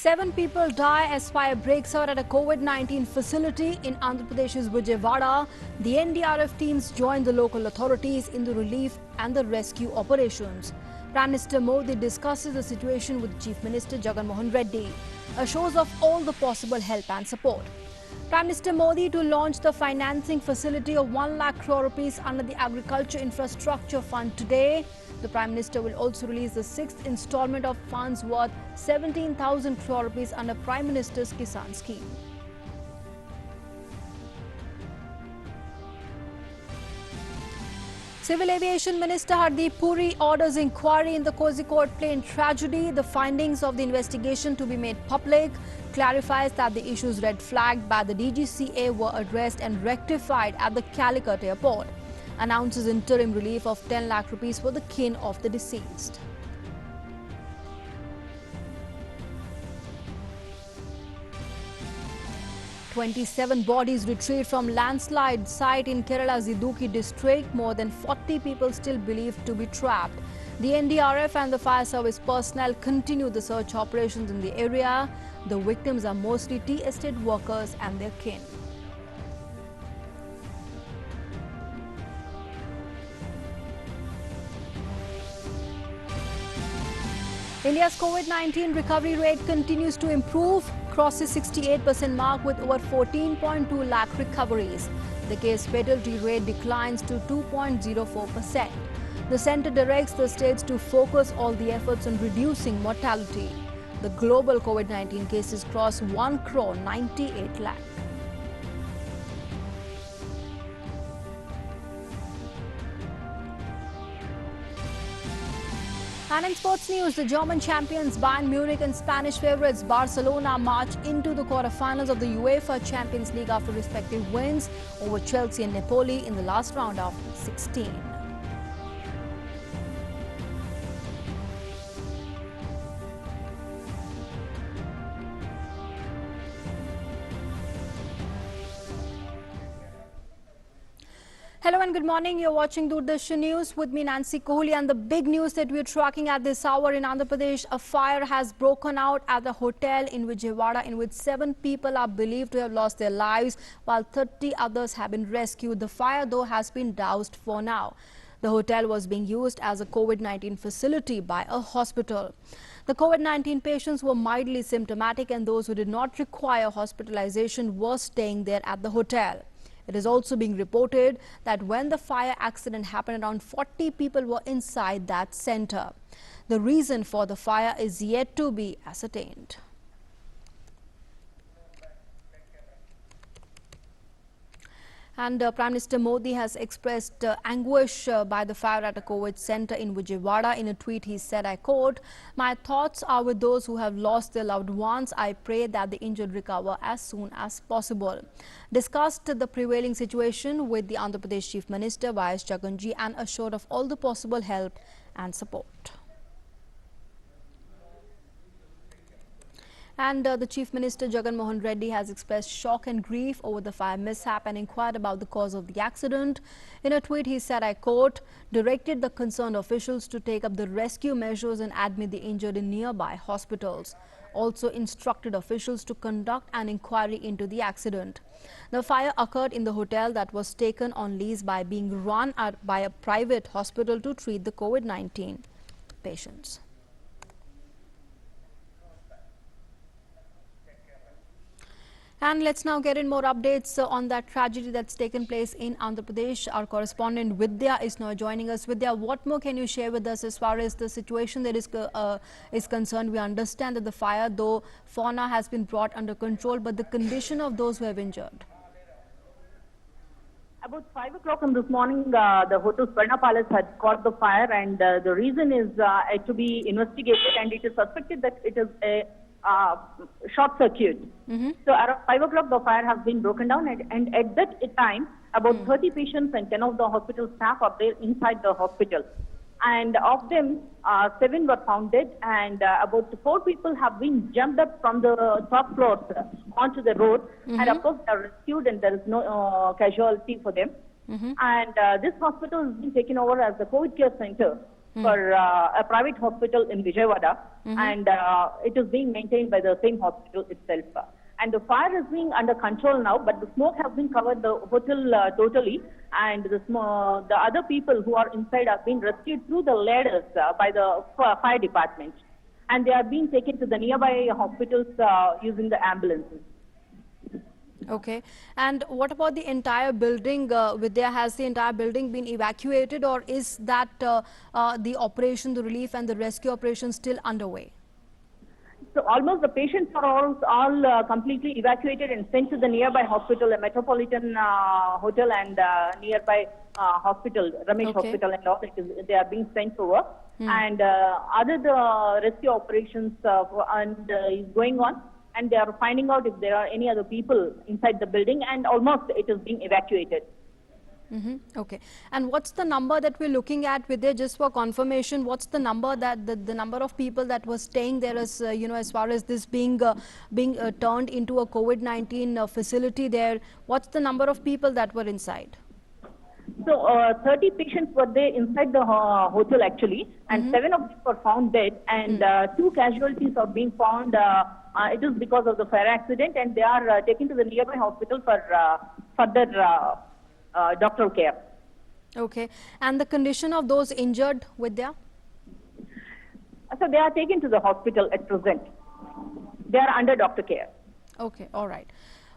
7 people die as fire breaks out at a COVID-19 facility in Andhra Pradesh's Vijayawada. The NDRF teams joined the local authorities in the relief and the rescue operations. Prime Minister Modi discusses the situation with Chief Minister Jagan Mohan Reddy, assures of all the possible help and support. Prime Minister Modi to launch the financing facility of 1 lakh crore rupees under the Agriculture Infrastructure Fund today. The Prime Minister will also release the 6th installment of funds worth 17,000 crore rupees under Prime Minister's Kisan scheme. Civil Aviation Minister Hardeep Puri orders inquiry in the Kozhikode plane tragedy. The findings of the investigation to be made public. Clarifies that the issues red flagged by the DGCA were addressed and rectified at the Calicut airport. Announces interim relief of 10 lakh rupees for the kin of the deceased. "27 bodies retrieved from landslide site in Kerala's Idukki district. More than 40 people still believed to be trapped. The NDRF and the fire service personnel continue the search operations in the area. The victims are mostly tea estate workers and their kin. India's COVID-19 recovery rate continues to improve, crosses 68% mark with over 14.2 lakh recoveries. The case fatality rate declines to 2.04%. The centre directs the states to focus all the efforts on reducing mortality. The global COVID-19 cases cross 1 crore 98 lakh. And in sports news, the German champions Bayern Munich and Spanish favourites Barcelona march into the quarter-finals of the UEFA Champions League after respective wins over Chelsea and Napoli in the last round of 16. Hello and good morning. You're watching Doordarshan News with me, Nancy Kohli, and the big news that we're tracking at this hour in Andhra Pradesh: a fire has broken out at the hotel in Vijayawada, in which 7 people are believed to have lost their lives, while 30 others have been rescued. The fire, though, has been doused for now. The hotel was being used as a COVID-19 facility by a hospital. The COVID-19 patients were mildly symptomatic, and those who did not require hospitalization were staying there at the hotel. It is also being reported that when the fire accident happened, around 40 people were inside that centre. The reason for the fire is yet to be ascertained. And Prime Minister Modi has expressed anguish by the fire at a COVID centre in Vijayawada. In a tweet, he said, I quote, "My thoughts are with those who have lost their loved ones. I pray that the injured recover as soon as possible." Discussed the prevailing situation with the Andhra Pradesh Chief Minister Y.S. Jaganji and assured of all the possible help and support. And the Chief Minister Jagan Mohan Reddy has expressed shock and grief over the fire mishap and inquired about the cause of the accident. In a tweet, he said, I quote, "Directed the concerned officials to take up the rescue measures and admit the injured in nearby hospitals. Also instructed officials to conduct an inquiry into the accident." The fire occurred in the hotel that was taken on lease by being run by a private hospital to treat the COVID-19 patients. And let's now get in more updates on that tragedy that's taken place in Andhra Pradesh. Our correspondent Vidya is now joining us. Vidya, what more can you share with us as far as the situation that is concerned? We understand that the fire, though fauna, has been brought under control, but the condition of those who have injured. About 5 o'clock in this morning, the hotel Swarna Palace had caught the fire, and the reason is to be investigated, and it is suspected that it is a short circuit. So around 5 o'clock the fire has been broken down, and at that time about 30 patients and 10 of the hospital staff are there inside the hospital, and of them 7 were found dead, and about 4 people have been jumped up from the top floors onto the road, and of course they are rescued and there is no casualty for them. And this hospital has been taken over as the COVID care center. for a private hospital in Vijayawada, and it is being maintained by the same hospital itself. And the fire is being under control now, but the smoke has been covered the hotel totally, and the other people who are inside are being rescued through the ladders by the fire department, and they are being taken to the nearby hospitals using the ambulances. Okay. And what about the entire building? Vidya, has the entire building been evacuated, or is that the operation, the relief and the rescue operation still underway? So almost the patients are all completely evacuated and sent to the nearby hospital, a metropolitan hotel and nearby hospital, Ramesh Hospital and all. They are being sent over. And other the rescue operations is going on, and they are finding out if there are any other people inside the building, and almost it is being evacuated. Okay. And what's the number that we're looking at, Vidya, just for confirmation? What's the number that the number of people that were staying there, as as far as this being turned into a COVID-19 facility there? What's the number of people that were inside? So 30 patients were there inside the hotel actually, and 7 of them were found dead, and 2 casualties are being found. It is because of the fire accident, and they are taken to the nearby hospital for further doctoral care. Okay. And the condition of those injured, Vidya? So they are taken to the hospital at present. They are under doctor care. Okay. All right.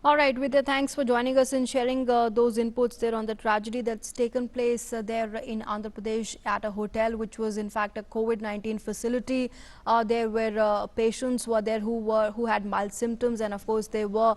All right, Vidya, thanks for joining us and sharing those inputs there on the tragedy that's taken place there in Andhra Pradesh at a hotel, which was in fact a COVID-19 facility. There were patients were there who had mild symptoms, and of course they were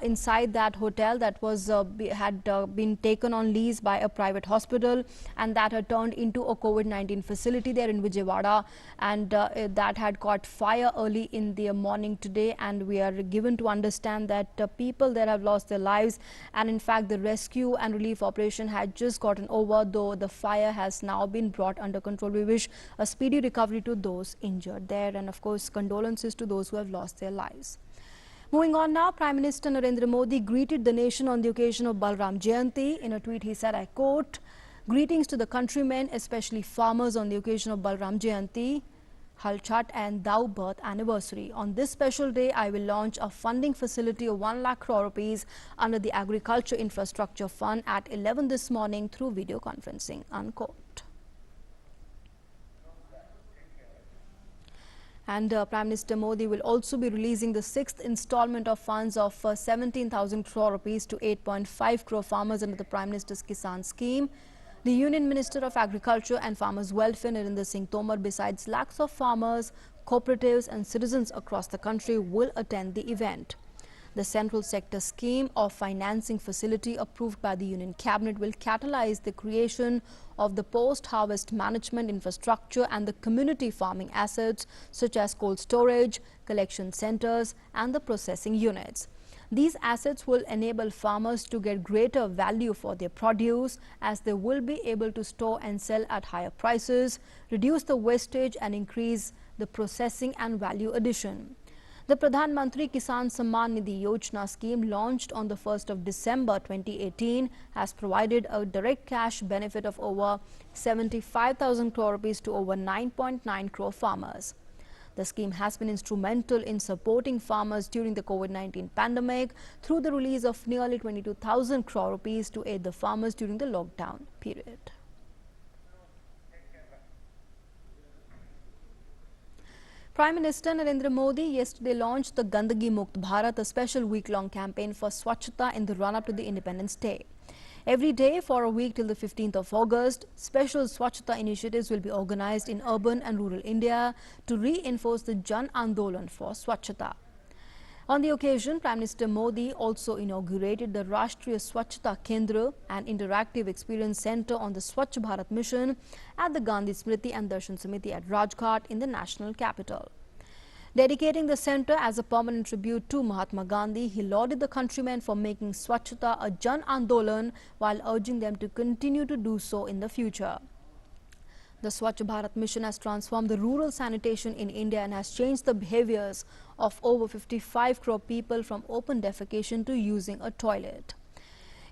inside that hotel that was had been taken on lease by a private hospital, and that had turned into a COVID-19 facility there in Vijayawada, and that had caught fire early in the morning today, and we are given to understand that people there have lost their lives, and in fact the rescue and relief operation had just gotten over, though the fire has now been brought under control. We wish a speedy recovery to those injured there, and of course condolences to those who have lost their lives. Moving on now, Prime Minister Narendra Modi greeted the nation on the occasion of Balram Jayanti. In a tweet he said, I quote, "Greetings to the countrymen, especially farmers, on the occasion of Balram Jayanti, Halchat and Dau birth anniversary. On this special day, I will launch a funding facility of 1 lakh crore rupees under the Agriculture Infrastructure Fund at 11 this morning through video conferencing," unquote. And Prime Minister Modi will also be releasing the 6th installment of funds of 17,000 crore rupees to 8.5 crore farmers under the Prime Minister's Kisan scheme. The Union Minister of Agriculture and Farmers Welfare, Narendra Singh Tomar, besides lakhs of farmers, cooperatives and citizens across the country, will attend the event. The central sector scheme of financing facility approved by the Union Cabinet will catalyze the creation of the post-harvest management infrastructure and the community farming assets such as cold storage, collection centers and the processing units. These assets will enable farmers to get greater value for their produce, as they will be able to store and sell at higher prices, reduce the wastage and increase the processing and value addition. The Pradhan Mantri Kisan Samman Nidhi Yojana scheme, launched on the 1st of December 2018, has provided a direct cash benefit of over 75,000 crore rupees to over 9.9 crore farmers. The scheme has been instrumental in supporting farmers during the COVID-19 pandemic through the release of nearly 22,000 crore rupees to aid the farmers during the lockdown period. Prime Minister Narendra Modi yesterday launched the Gandagi Mukt Bharat, a special week-long campaign for Swachhata in the run-up to the Independence Day. Every day for a week till the 15th of August, special Swachhata initiatives will be organized in urban and rural India to reinforce the Jan Andolan for Swachhata. On the occasion, Prime Minister Modi also inaugurated the Rashtriya Swachhata Kendra, an interactive experience center on the Swachh Bharat mission at the Gandhi Smriti and Darshan Samiti at Rajghat in the national capital. Dedicating the center as a permanent tribute to Mahatma Gandhi, he lauded the countrymen for making Swachhata a Jan Andolan while urging them to continue to do so in the future. The Swachh Bharat mission has transformed the rural sanitation in India and has changed the behaviors of over 55 crore people from open defecation to using a toilet.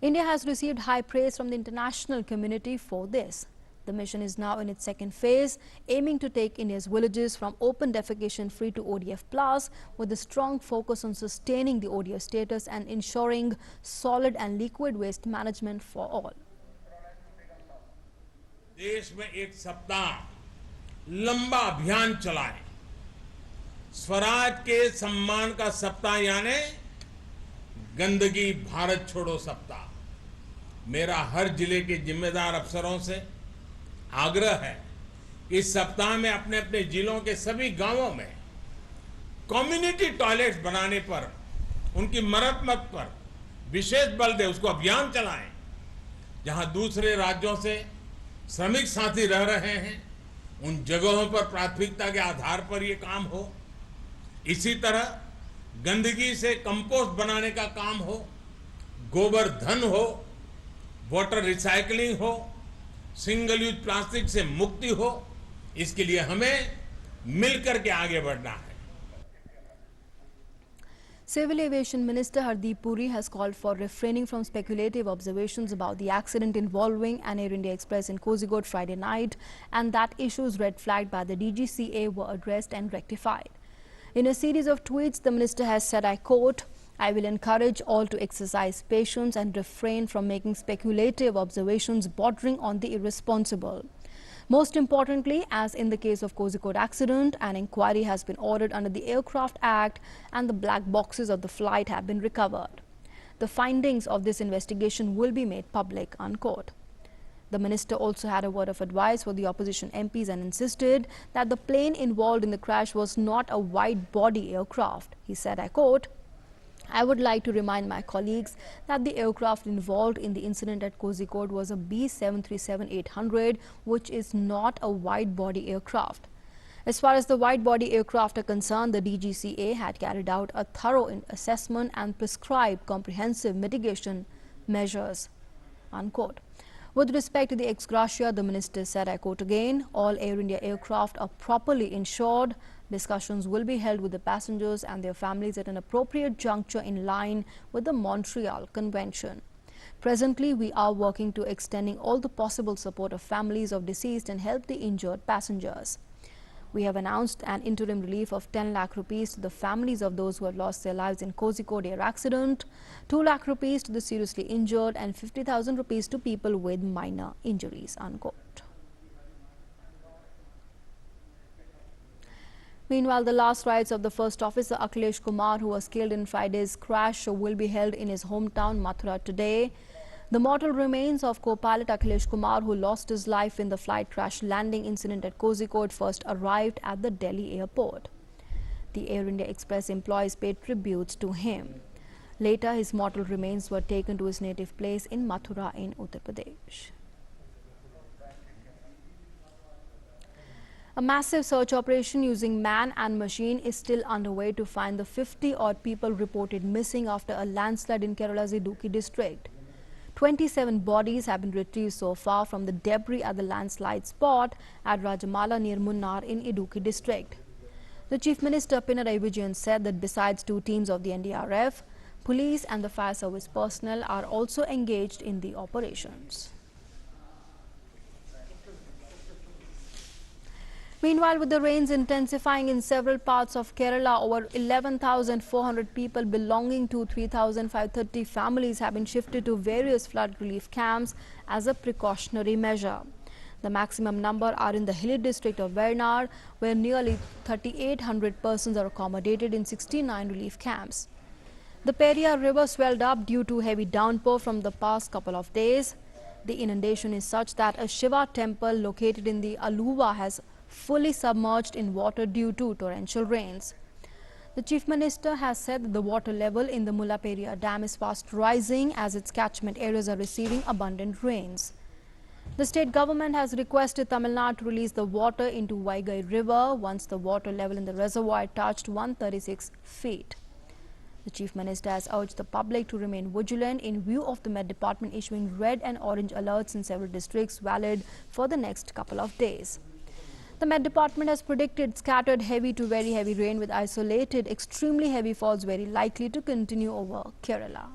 India has received high praise from the international community for this. The mission is now in its second phase, aiming to take India's villages from open defecation free to ODF plus, with a strong focus on sustaining the ODF status and ensuring solid and liquid waste management for all. देश में एक सप्ताह लंबा अभियान चलाए, स्वराज के सम्मान का सप्ताह यानी गंदगी भारत छोड़ो सप्ताह। मेरा हर जिले के जिम्मेदार अफसरों से आग्रह है, इस सप्ताह में अपने अपने जिलों के सभी गांवों में कम्युनिटी टॉयलेट्स बनाने पर, उनकी मरम्मत पर विशेष बल दे, उसको अभियान चलाएं। जहां दूसरे राज्यों से श्रमिक साथी रह रहे हैं, उन जगहों पर प्राथमिकता के आधार पर ये काम हो। इसी तरह गंदगी से कंपोस्ट बनाने का काम हो, गोबर धन हो, वाटर रिसाइकलिंग हो, सिंगल यूज प्लास्टिक से मुक्ति हो, इसके लिए हमें मिलकर के आगे बढ़ना है। Civil Aviation Minister Hardeep Puri has called for refraining from speculative observations about the accident involving an Air India Express in Kozhikode Friday night, and that issues red flagged by the DGCA were addressed and rectified. In a series of tweets, the minister has said, I quote, I will encourage all to exercise patience and refrain from making speculative observations bordering on the irresponsible. Most importantly, as in the case of Kozhikode accident, an inquiry has been ordered under the Aircraft Act and the black boxes of the flight have been recovered. The findings of this investigation will be made public, unquote. The minister also had a word of advice for the opposition MPs and insisted that the plane involved in the crash was not a wide-body aircraft. He said, I quote, I would like to remind my colleagues that the aircraft involved in the incident at Kozhikode was a B737-800, which is not a wide-body aircraft. As far as the wide-body aircraft are concerned, the DGCA had carried out a thorough assessment and prescribed comprehensive mitigation measures, unquote. With respect to the ex gratia, the minister said, I quote again, all Air India aircraft are properly insured. Discussions will be held with the passengers and their families at an appropriate juncture in line with the Montreal Convention. Presently, we are working to extending all the possible support of families of deceased and help the injured passengers. We have announced an interim relief of 10 lakh rupees to the families of those who have lost their lives in Kozhikode air accident, 2 lakh rupees to the seriously injured and 50,000 rupees to people with minor injuries, unquote. Meanwhile, the last rites of the first officer Akhilesh Kumar, who was killed in Friday's crash, will be held in his hometown Mathura today. The mortal remains of co-pilot Akhilesh Kumar, who lost his life in the flight crash landing incident at Kozhikode, first arrived at the Delhi airport. The Air India Express employees paid tributes to him. Later, his mortal remains were taken to his native place in Mathura in Uttar Pradesh. A massive search operation using man and machine is still underway to find the 50-odd people reported missing after a landslide in Kerala's Idukki district. 27 bodies have been retrieved so far from the debris at the landslide spot at Rajamala near Munnar in Idukki district. The Chief Minister Pinarayi Vijayan said that besides 2 teams of the NDRF, police and the fire service personnel are also engaged in the operations. Meanwhile, with the rains intensifying in several parts of Kerala, over 11,400 people belonging to 3,530 families have been shifted to various flood relief camps as a precautionary measure. The maximum number are in the hilly district of Wayanad, where nearly 3,800 persons are accommodated in 69 relief camps. The Periyar River swelled up due to heavy downpour from the past couple of days. The inundation is such that a Shiva temple located in the Aluva has fully submerged in water due to torrential rains. The Chief Minister has said that the water level in the Mullaperia Dam is fast rising as its catchment areas are receiving abundant rains. The state government has requested Tamil Nadu to release the water into Vaigai River once the water level in the reservoir touched 136 feet. The Chief Minister has urged the public to remain vigilant in view of the Met Department issuing red and orange alerts in several districts valid for the next couple of days. The Met Department has predicted scattered heavy to very heavy rain with isolated extremely heavy falls very likely to continue over Kerala.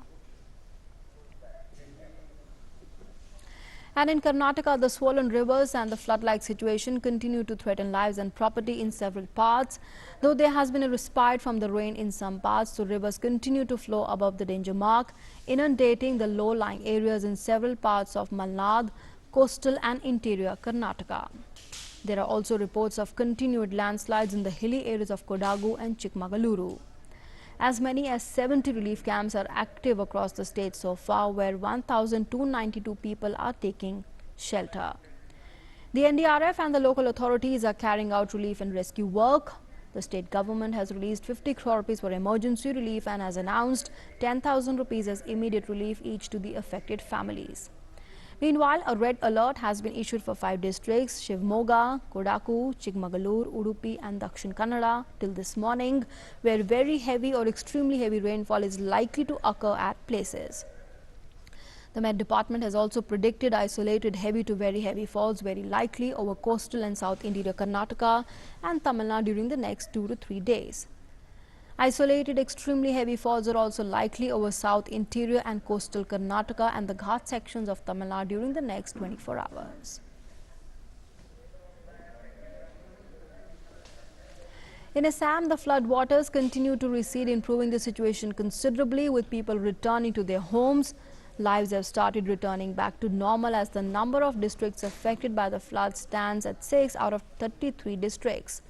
And in Karnataka, the swollen rivers and the flood-like situation continue to threaten lives and property in several parts. Though there has been a respite from the rain in some parts, the rivers continue to flow above the danger mark, inundating the low-lying areas in several parts of Malnad, coastal and interior Karnataka. There are also reports of continued landslides in the hilly areas of Kodagu and Chikmagaluru. As many as 70 relief camps are active across the state so far, where 1,292 people are taking shelter. The NDRF and the local authorities are carrying out relief and rescue work. The state government has released 50 crore rupees for emergency relief and has announced 10,000 rupees as immediate relief each to the affected families. Meanwhile, a red alert has been issued for 5 districts: Shivamogga, Kodagu, Chikmagalur, Udupi and Dakshin Kannada till this morning, where very heavy or extremely heavy rainfall is likely to occur at places. The Met Department has also predicted isolated heavy to very heavy falls very likely over coastal and south interior Karnataka and Tamil Nadu during the next 2 to 3 days. Isolated extremely heavy falls are also likely over south interior and coastal Karnataka and the Ghat sections of Tamil Nadu during the next 24 hours. In Assam, the flood waters continue to recede, improving the situation considerably, with people returning to their homes. Lives have started returning back to normal as the number of districts affected by the flood stands at 6 out of 33 districts.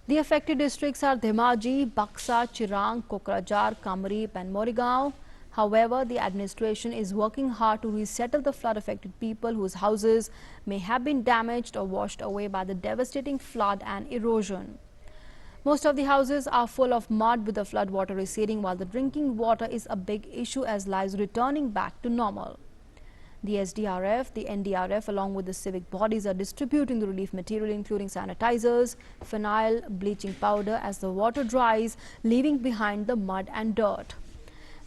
The affected districts are Dhemaji, Baksa, Chirang, Kokrajhar, Kamrup and Morigaon. However, the administration is working hard to resettle the flood-affected people whose houses may have been damaged or washed away by the devastating flood and erosion. Most of the houses are full of mud, with the flood water receding, while the drinking water is a big issue as lives returning back to normal. The SDRF, the NDRF along with the civic bodies are distributing the relief material including sanitizers, phenyl, bleaching powder as the water dries, leaving behind the mud and dirt.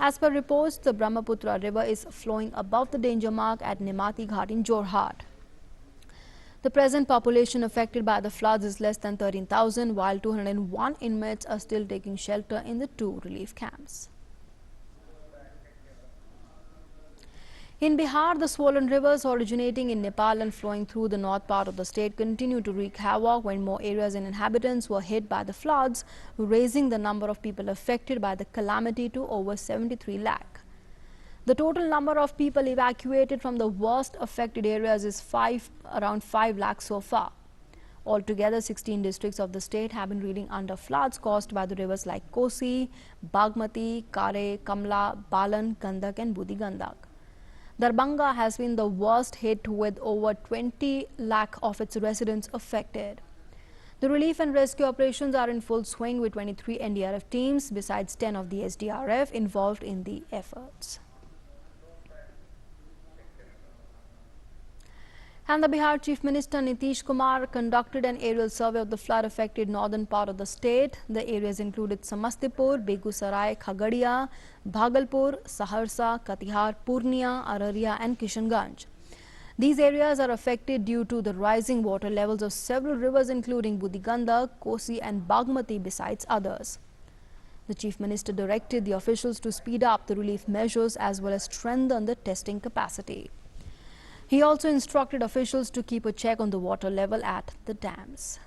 As per reports, the Brahmaputra river is flowing above the danger mark at Nimati Ghat in Jorhat. The present population affected by the floods is less than 13,000, while 201 inmates are still taking shelter in the 2 relief camps. In Bihar, the swollen rivers originating in Nepal and flowing through the north part of the state continue to wreak havoc when more areas and inhabitants were hit by the floods, raising the number of people affected by the calamity to over 73 lakh. The total number of people evacuated from the worst affected areas is around 5 lakh so far. Altogether, 16 districts of the state have been reeling under floods caused by the rivers like Kosi, Bagmati, Kare, Kamla, Balan, Gandak and Budi Gandak. Darbhanga has been the worst hit, with over 20 lakh of its residents affected. The relief and rescue operations are in full swing, with 23 NDRF teams besides 10 of the SDRF involved in the efforts. And the Bihar Chief Minister Nitish Kumar conducted an aerial survey of the flood-affected northern part of the state. The areas included Samastipur, Begusarai, Khagadia, Bhagalpur, Saharsa, Katihar, Purnia, Araria and Kishanganj. These areas are affected due to the rising water levels of several rivers including Budi Gandak, Kosi and Bagmati besides others. The Chief Minister directed the officials to speed up the relief measures as well as strengthen the testing capacity. He also instructed officials to keep a check on the water level at the dams.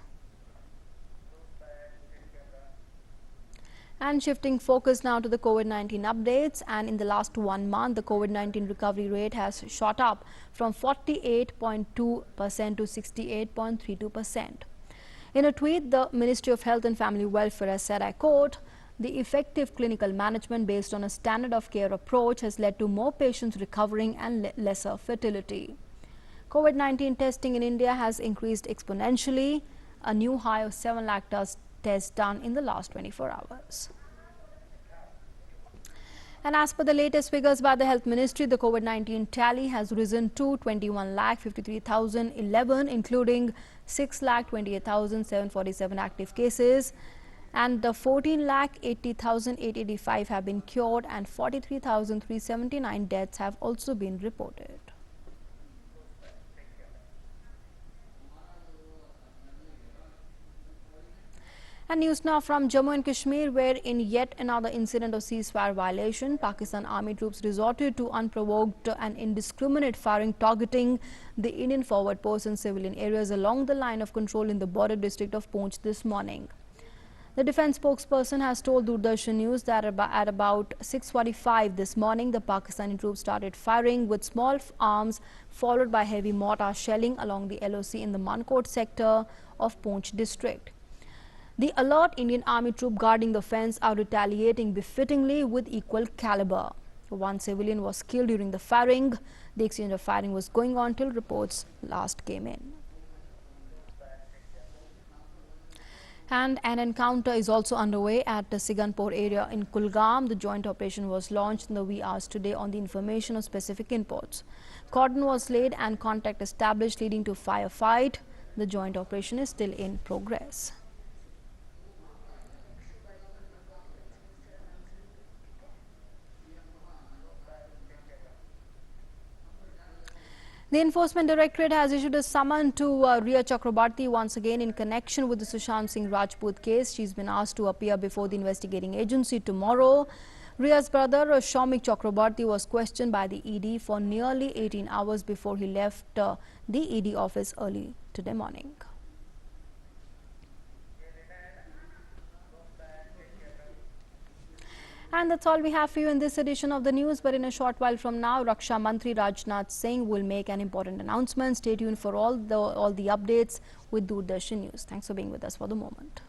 And shifting focus now to the COVID-19 updates, and in the last 1 month, the COVID-19 recovery rate has shot up from 48.2% to 68.32%. In a tweet, the Ministry of Health and Family Welfare has said, I quote, "The effective clinical management based on a standard of care approach has led to more patients recovering and lesser fertility." COVID-19 testing in India has increased exponentially, a new high of 7 lakh tests done in the last 24 hours. And as per the latest figures by the Health Ministry, the COVID-19 tally has risen to 21,53,011, including 6,28,747 active cases. And the 14,80,885 have been cured and 43,379 deaths have also been reported. And news now from Jammu and Kashmir, where in yet another incident of ceasefire violation, Pakistan army troops resorted to unprovoked and indiscriminate firing targeting the Indian forward posts in civilian areas along the line of control in the border district of Poonch this morning. The defense spokesperson has told Doordarshan News that at about 6:45 this morning, the Pakistani troops started firing with small arms, followed by heavy mortar shelling along the LOC in the Mankot sector of Poonch district. The alert Indian army troop guarding the fence are retaliating befittingly with equal caliber. One civilian was killed during the firing. The exchange of firing was going on till reports last came in. And an encounter is also underway at the Siganpur area in Kulgam. The joint operation was launched in the wee hours today on the information of specific imports. Cordon was laid and contact established, leading to firefight. The joint operation is still in progress. The Enforcement Directorate has issued a summon to Rajya Chakrabarti once again in connection with the Sushant Singh Rajput case. She's been asked to appear before the investigating agency tomorrow. Riya's brother Shaumik Chakrabarti was questioned by the ED for nearly 18 hours before he left the ED office early today morning. And that's all we have for you in this edition of the news. But in a short while from now, Raksha Mantri Rajnath Singh will make an important announcement. Stay tuned for all the updates with Doordarshan News. Thanks for being with us for the moment.